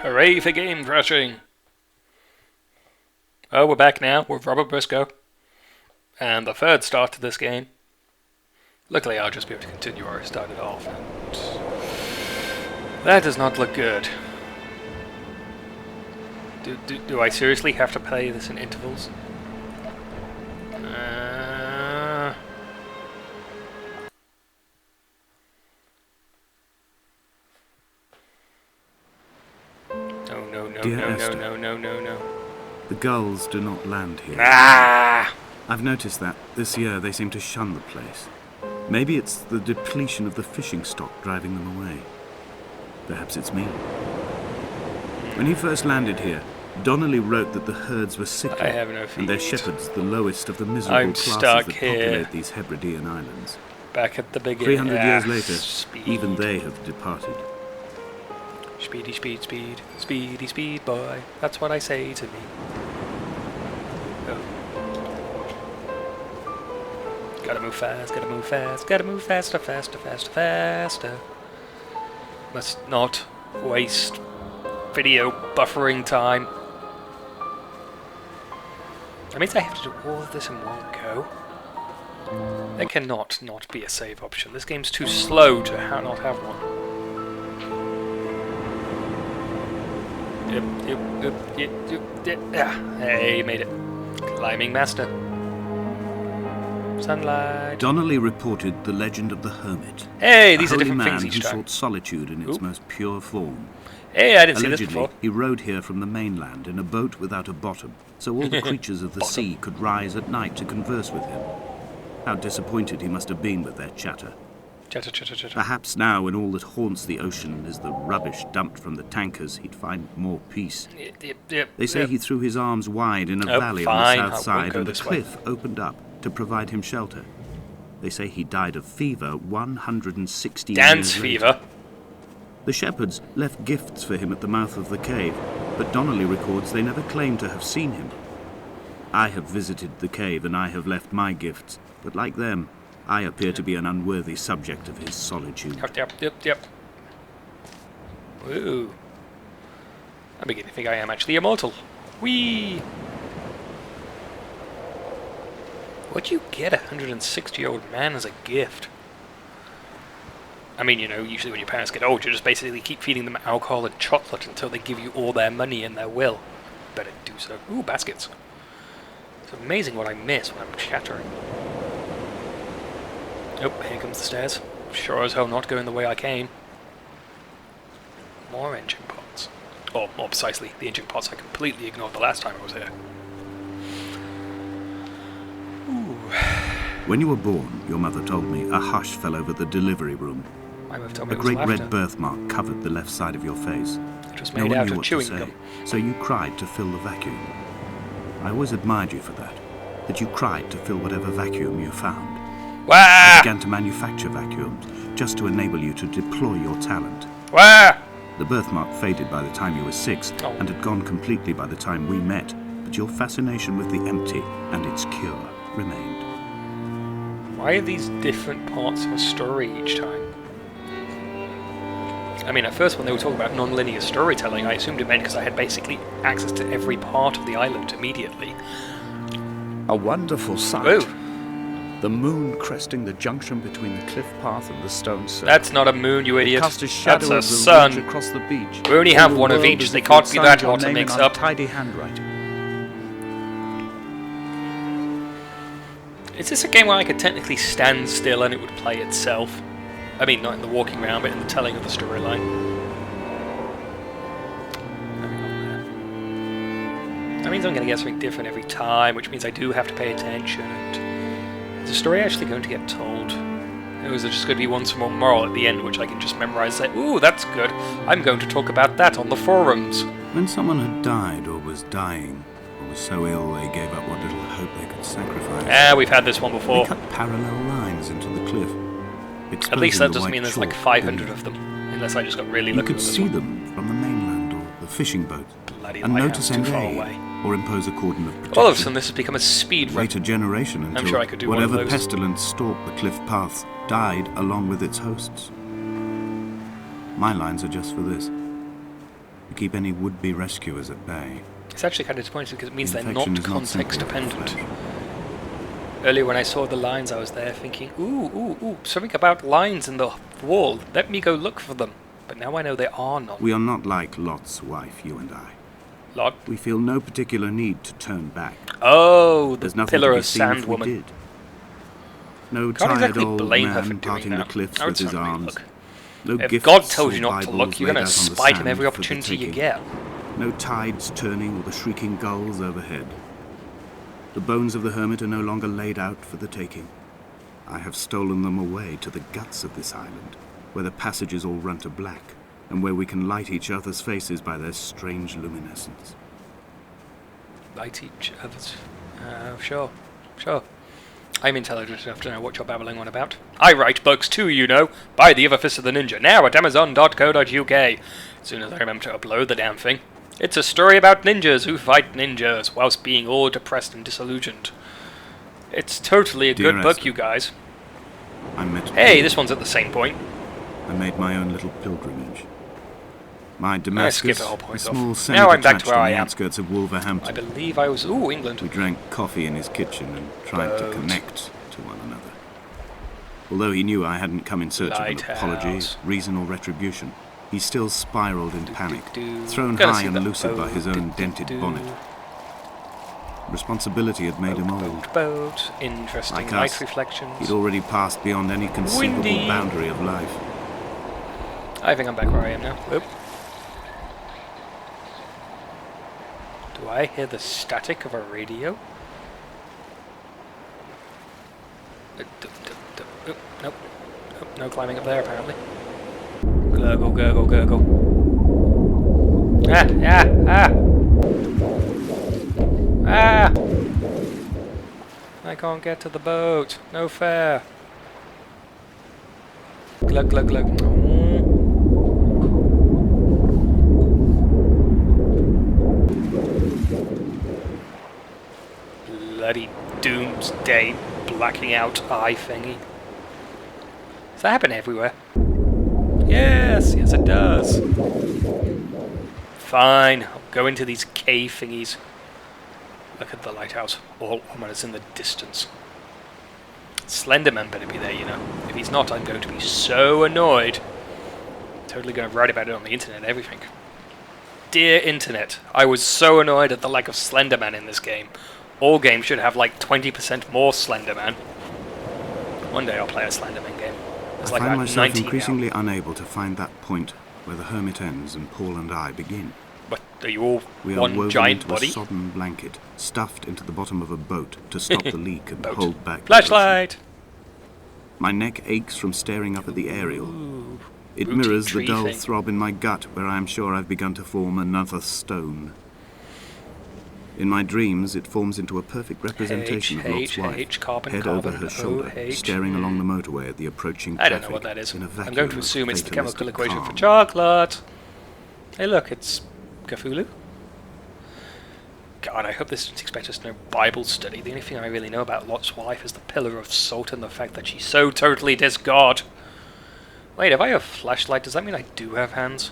Hooray for game crashing! Oh, we're back now with Robert Briscoe. And the third start to this game. Luckily, I'll just be able to continue where I started off, and that does not look good. Do I seriously have to play this in intervals? Dear Esther, no. the gulls do not land here. Ah! I've noticed that this year they seem to shun the place. Maybe it's the depletion of the fishing stock driving them away. Perhaps it's me. When he first landed here, Donnelly wrote that the herds were sickly, I have no feet. and their shepherds the lowest of the miserable classes that populate these Hebridean islands. Back at the beginning. 300 years later, speed. even they have departed. Speedy, speed, speed. Speedy, speed, boy. That's what I say to me. Oh. Gotta move fast, gotta move fast, gotta move faster, faster, faster, faster. Must not waste video buffering time. That means I have to do all of this in one go. There cannot not be a save option. This game's too slow to not have one. Yep. Hey, made it. Climbing master. Sunlight. Donnelly reported the legend of the hermit. Hey, these are holy different man things who each time. sought solitude in its Oop. most pure form. Hey, I didn't see Allegedly, this before. he rode here from the mainland in a boat without a bottom, so all the creatures of the sea could rise at night to converse with him. How disappointed he must have been with their chatter. Chatter. Perhaps now, when all that haunts the ocean is the rubbish dumped from the tankers, he'd find more peace. Yep. They say he threw his arms wide in a Oh, valley fine, on I the south won't side, go and a this way. cliff opened up to provide him shelter. They say he died of fever 160 Dance years later. fever. The shepherds left gifts for him at the mouth of the cave, but Donnelly records they never claimed to have seen him. I have visited the cave and I have left my gifts, but like them, I appear to be an unworthy subject of his solitude. Yep. Woo. I'm beginning to think I am actually immortal. Whee! What'd you get a 160-year-old man as a gift? I mean, usually when your parents get old, you just basically keep feeding them alcohol and chocolate until they give you all their money and their will. Better do so. Ooh, baskets. It's amazing what I miss when I'm chattering. Oh, here comes the stairs. Sure as hell not going the way I came. More engine pots. Or, more precisely, the engine pots I completely ignored the last time I was here. Ooh. When you were born, your mother told me, a hush fell over the delivery room. My mother told me A it was great laughter. red birthmark covered the left side of your face. It was No made one out knew of what to chewing say, gum. so you cried to fill the vacuum. I always admired you for that you cried to fill whatever vacuum you found. I Wah! began to manufacture vacuums, just to enable you to deploy your talent. Wah! The birthmark faded by the time you were 6, Oh. and had gone completely by the time we met, but your fascination with the empty and its cure remained. Why are these different parts of a story each time? I mean, at first when they were talking about non-linear storytelling, I assumed it meant because I had basically access to every part of the island immediately. A wonderful sight. Whoa! The moon cresting the junction between the cliff path and the stone circle. That's not a moon, you It idiot. cast a shadow That's a of the sun. ridge across the beach. We only All have the one of world each. as They if can't you'd be signed that your hard to name mix in up. untidy handwriting. Is this a game where I could technically stand still and it would play itself? I mean, not in the walking around, but in the telling of the storyline. That means I'm going to get something different every time, which means I do have to pay attention. And is the story actually going to get told? Or is there just going to be one small moral at the end, which I can just memorize and say, ooh, that's good. I'm going to talk about that on the forums. When someone had died or was dying, or was so ill they gave up what little hope they could sacrifice, We've had this one they before. cut parallel lines into the cliff. At least exposing that the doesn't white mean there's like chalk 500 beneath. of them. Unless I just got really You lucky could with this see one. them from the mainland or the fishing boat, Bloody and lighthouse notice too far NA, away. or impose a cordon of protection. All of a sudden this has become a speed run. Wait a generation until sure I could do one of whatever those. pestilence stalked the cliff paths died along with its hosts. My lines are just for this. You keep any would-be rescuers at bay. It's actually kind of disappointing because it means The they're infection not is not simply context of the dependent. flesh. Earlier when I saw the lines, I was there thinking, ooh, something about lines in the wall. Let me go look for them. But now I know there are none. We are not like Lot's wife, you and I. Lot? We feel no particular need to turn back. Oh, the There's nothing pillar to be of seen sand if we woman. did. No Can't tired exactly old blame her for man doing parting the that. cliffs I would with his certainly arms. look. No If gifts God tells or you not to Bibles look, you're laid going to out on the spite him sand every for the opportunity you taking. get. No tides turning or the shrieking gulls overhead. The bones of the hermit are no longer laid out for the taking. I have stolen them away to the guts of this island, where the passages all run to black, and where we can light each other's faces by their strange luminescence. Light each other's... sure. I'm intelligent enough to know what you're babbling on about. I write books too, you know, by the other fist of the ninja, now at amazon.co.uk. As soon as I remember to upload the damn thing. It's a story about ninjas who fight ninjas, whilst being all depressed and disillusioned. It's totally a Dear good book, Esther, you guys. I met Hey, Paul. this one's at the same point. I made my own little pilgrimage. My skipped Damascus, the whole a point small off. Now I'm back to semi-detached where on I the am. outskirts of I Wolverhampton. believe I was... Ooh, England. We drank coffee in his kitchen and tried to Boat. connect to one another. Although he knew I hadn't come in search of an apology, Lighthouse. reason or retribution, he still spiraled in panic, thrown Gotta high see and the lucid by boat. his own dented bonnet. Responsibility had made him old. Boat. Interesting Like light us, reflections. He'd already passed beyond any conceivable Windy. boundary of life. I think I'm back where I am now. Whoop. Do I hear the static of a radio? Nope. Nope. No climbing up there, apparently. Gurgle, gurgle, gurgle. Ah! I can't get to the boat. No fair. Glug, glug, glug. Bloody doomsday blacking out eye thingy. Does that happen everywhere? Yes, it does. Fine, I'll go into these cave thingies. Look at the lighthouse, all ominous in the distance. Slenderman better be there, you know. If he's not, I'm going to be so annoyed. Totally going to write about it on the internet and everything. Dear internet, I was so annoyed at the lack of Slenderman in this game. All games should have like 20% more Slenderman. One day I'll play a Slenderman game. There's I like find about myself 90 increasingly now. unable to find that point where the hermit ends and Paul and I begin. But are you all We are one woven giant into body? a sodden blanket, stuffed into the bottom of a boat to stop the leak and Boat. hold back the Flashlight! ocean. My neck aches from staring up at the aerial. Ooh, It rooty mirrors the tree dull thing. throb in my gut where I am sure I've begun to form another stone. In my dreams, it forms into a perfect representation of Lot's wife, carbon, head carbon, over her shoulder, OH. staring along the motorway at the approaching I traffic. don't know what that is. In a I'm vacuum going to of assume it's the chemical fatalistic equation for calm. chocolate. Hey look, it's Cthulhu. God, I hope this doesn't expect us to know Bible study. The only thing I really know about Lot's wife is the pillar of salt and the fact that she's so totally disgod. Wait, if I have a flashlight, does that mean I do have hands?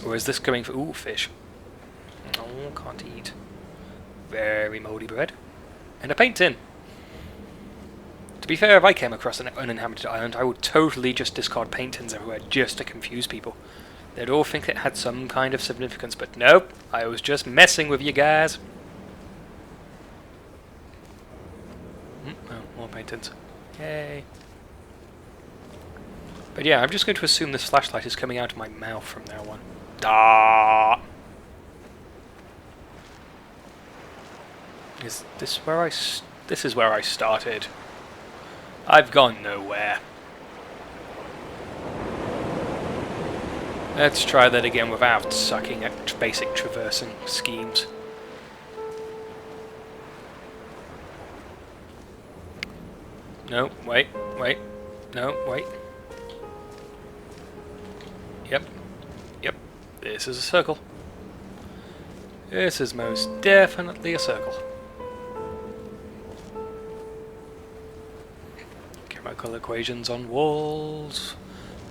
Or is this coming for... Ooh, fish. Oh, can't eat. Very mouldy bread. And a paint tin. To be fair, if I came across an uninhabited island, I would totally just discard paint tins everywhere just to confuse people. They'd all think it had some kind of significance, but nope, I was just messing with you guys. Oh, more paint tins. Yay. But yeah, I'm just going to assume this flashlight is coming out of my mouth from now on. Da. Is this where I... This is where I started. I've gone nowhere. Let's try that again without sucking at basic traversing schemes. No, wait, no, wait. Yep, this is a circle. This is most definitely a circle. Chemical equations on walls.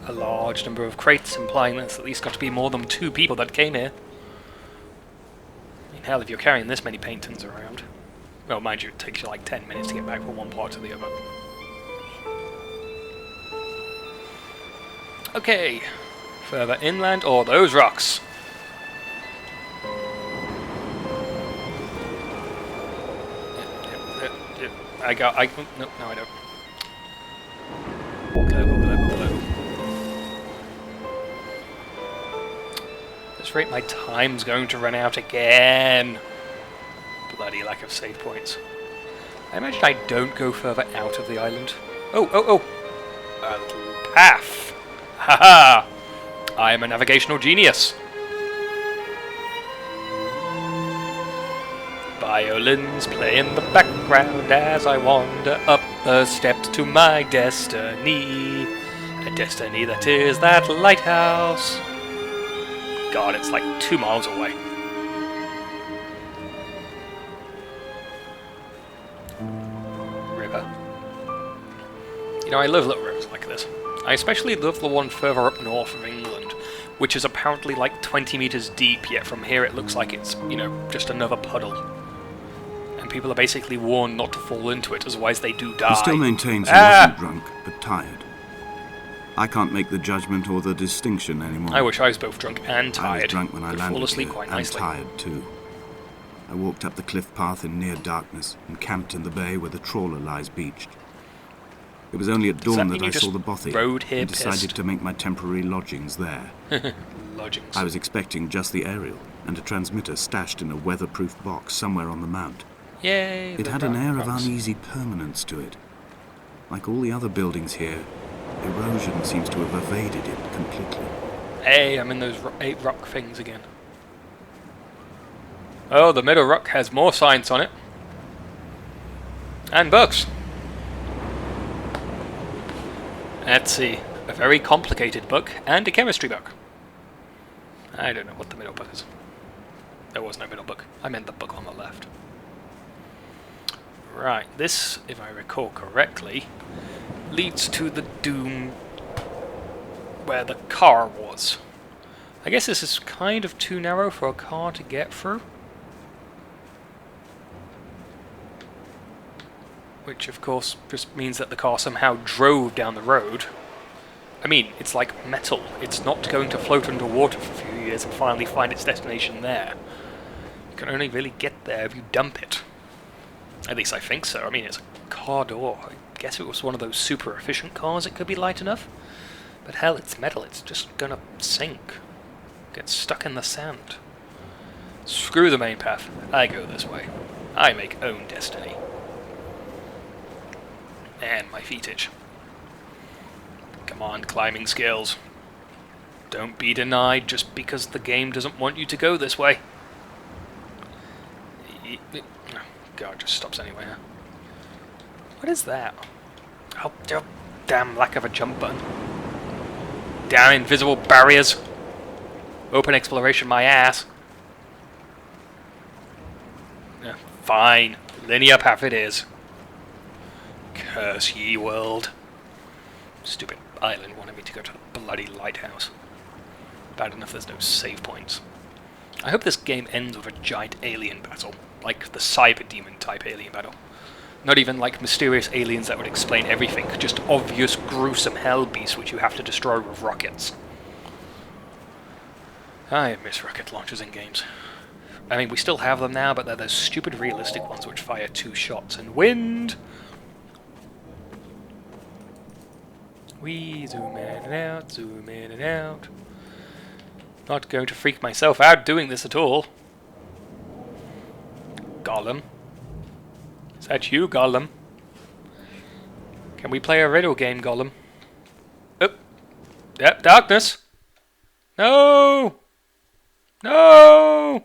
a large number of crates, implying there's at least got to be more than 2 people that came here. I mean, hell, if you're carrying this many paint tins around... Well, mind you, it takes you like 10 minutes to get back from one part to the other. Okay, further inland, or those rocks. No, I don't. Global. At this rate, my time's going to run out again. Bloody lack of save points. I imagine I don't go further out of the island. Oh! A little path. Haha! I am a navigational genius. Violins play in the background as I wander up the steps to my destiny. A destiny that is that lighthouse. God, it's like 2 miles away. River. You know, I love little rivers like this. I especially love the one further up north of England, which is apparently like 20 meters deep, yet from here it looks like it's, you know, just another puddle. And people are basically warned not to fall into it, otherwise they do die. He still maintains he wasn't drunk, but tired. I can't make the judgment or the distinction anymore. I wish I was both drunk and tired. I was drunk when I landed fall asleep here, quite and nicely. tired too. I walked up the cliff path in near darkness and camped in the bay where the trawler lies beached. It was only at dawn that I saw the bothy and decided to make my temporary lodgings there. Lodgings. I was expecting just the aerial and a transmitter stashed in a weatherproof box somewhere on the mount. Yay! It had an air of uneasy permanence to it. Like all the other buildings here, erosion seems to have evaded it completely. Hey, I'm in those 8 rock things again. Oh, the middle rock has more science on it. And books. Let's see. A very complicated book and a chemistry book. I don't know what the middle book is. There was no middle book. I meant the book on the left. Right, this, if I recall correctly, leads to the doom where the car was. I guess this is kind of too narrow for a car to get through. Which, of course, just means that the car somehow drove down the road. I mean, it's like metal. It's not going to float underwater for a few years and finally find its destination there. You can only really get there if you dump it. At least I think so. I mean, it's a car door. I guess if it was one of those super efficient cars, it could be light enough. But hell, it's metal. It's just gonna sink. Get stuck in the sand. Screw the main path. I go this way. I make own destiny. And my feet itch. Come on, climbing skills. Don't be denied just because the game doesn't want you to go this way. God, it just stops anyway, huh? What is that? Oh, damn lack of a jump button. Damn invisible barriers. Open exploration, my ass. Yeah, fine. Linear path it is. Curse ye world. Stupid island wanted me to go to the bloody lighthouse. Bad enough there's no save points. I hope this game ends with a giant alien battle, like the cyber demon type alien battle. Not even like mysterious aliens that would explain everything, just obvious gruesome hell beasts which you have to destroy with rockets. I miss rocket launchers in games. I mean, we still have them now, but they're those stupid realistic ones which fire 2 shots and wind. We zoom in and out, zoom in and out. Not going to freak myself out doing this at all. Gollum. Is that you, Gollum? Can we play a riddle game, Gollum? Oh. Yep, darkness. No! No!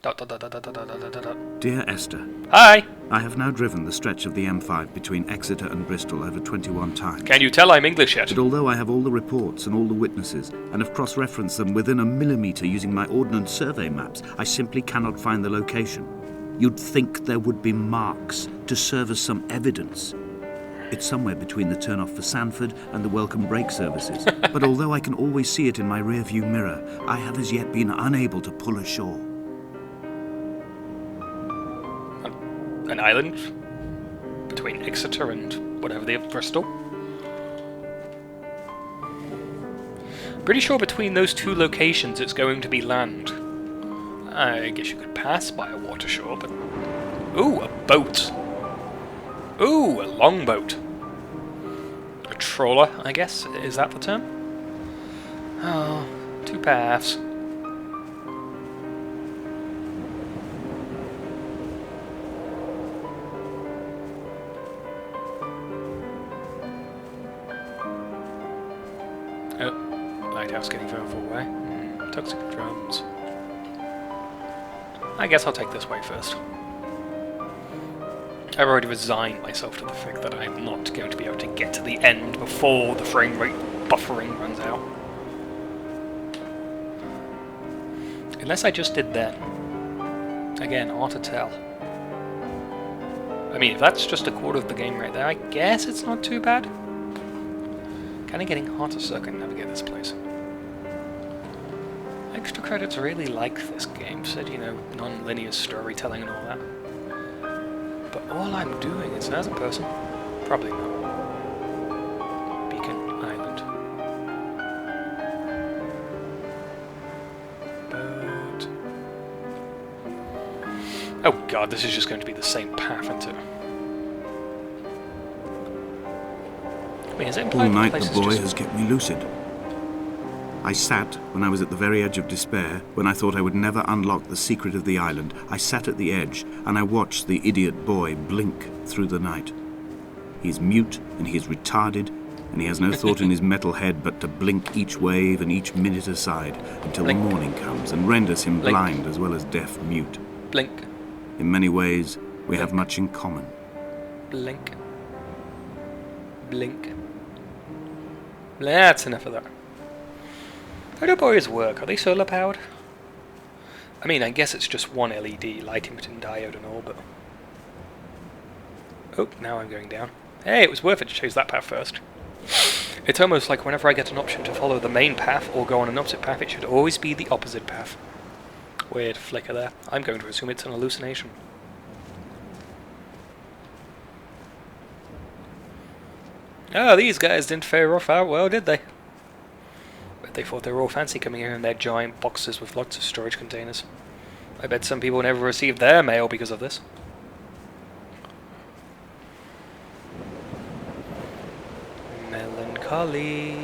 Dot, dot, dot, dot, dot, dot, dot, dot, dot. Dear Esther. Hi! I have now driven the stretch of the M5 between Exeter and Bristol over 21 times. Can you tell I'm English yet? But although I have all the reports and all the witnesses, and have cross-referenced them within a millimetre using my Ordnance Survey maps, I simply cannot find the location. You'd think there would be marks to serve as some evidence. It's somewhere between the turn-off for Sanford and the welcome break services. But although I can always see it in my rear-view mirror, I have as yet been unable to pull ashore. An island? Between Exeter and whatever the Bristol? Pretty sure between those two locations it's going to be land. I guess you could pass by a water shore, but... Ooh, a boat! Ooh, a longboat. A trawler, I guess. Is that the term? Oh, 2 paths. Oh, lighthouse getting further away. Toxic drums. I guess I'll take this way first. I've already resigned myself to the fact that I'm not going to be able to get to the end before the frame rate buffering runs out. Unless I just did then. Again, hard to tell. I mean, if that's just a quarter of the game right there, I guess it's not too bad. Kinda getting hard to circumnavigate this place. Extra credits really like this game, said, you know, non-linear storytelling and all that. But all I'm doing is, as a person, probably not. Beacon Island. But... oh god, this is just going to be the same path, isn't it? I mean, is it all night the boy has kept me lucid. I sat, when I was at the very edge of despair, when I thought I would never unlock the secret of the island, I sat at the edge, and I watched the idiot boy blink through the night. He is mute, and he is retarded, and he has no thought in his metal head but to blink each wave and each minute aside until the morning comes and renders him blind as well as deaf-mute. Blink. In many ways, we have much in common. Blink. Blink. That's enough of that. How do boys work? Are they solar powered? I mean, I guess it's just one LED, light emitting diode and all, but... oh, now I'm going down. Hey, it was worth it to choose that path first. It's almost like whenever I get an option to follow the main path or go on an opposite path, it should always be the opposite path. Weird flicker there. I'm going to assume it's an hallucination. Oh, these guys didn't fare off out well, did they? But they thought they were all fancy coming here in their giant boxes with lots of storage containers. I bet some people never received their mail because of this. Melancholy.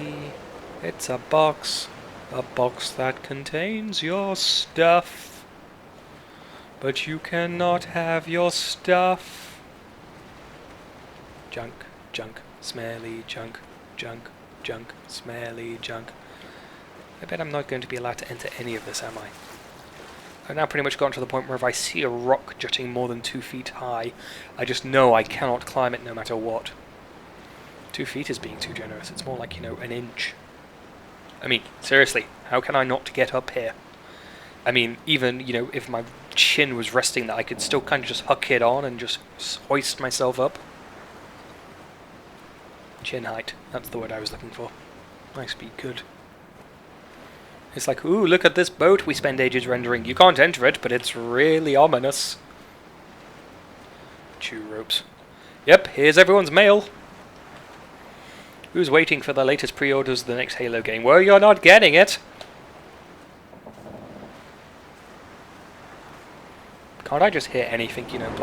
It's a box that contains your stuff. But you cannot have your stuff. Junk, junk, smelly junk, junk, junk, smelly junk. I bet I'm not going to be allowed to enter any of this, am I? I've now pretty much gotten to the point where if I see a rock jutting more than 2 feet high, I just know I cannot climb it no matter what. 2 feet is being too generous. It's more like, you know, an inch. I mean, seriously, how can I not get up here? I mean, even, you know, if my chin was resting there, I could still kind of just huck it on and just hoist myself up. Chin height. That's the word I was looking for. Nice, be good. It's like, ooh, look at this boat we spend ages rendering. You can't enter it, but it's really ominous. Chew ropes. Yep, here's everyone's mail. Who's waiting for the latest pre-orders of the next Halo game? Well, you're not getting it. Can't I just hear anything, you know, like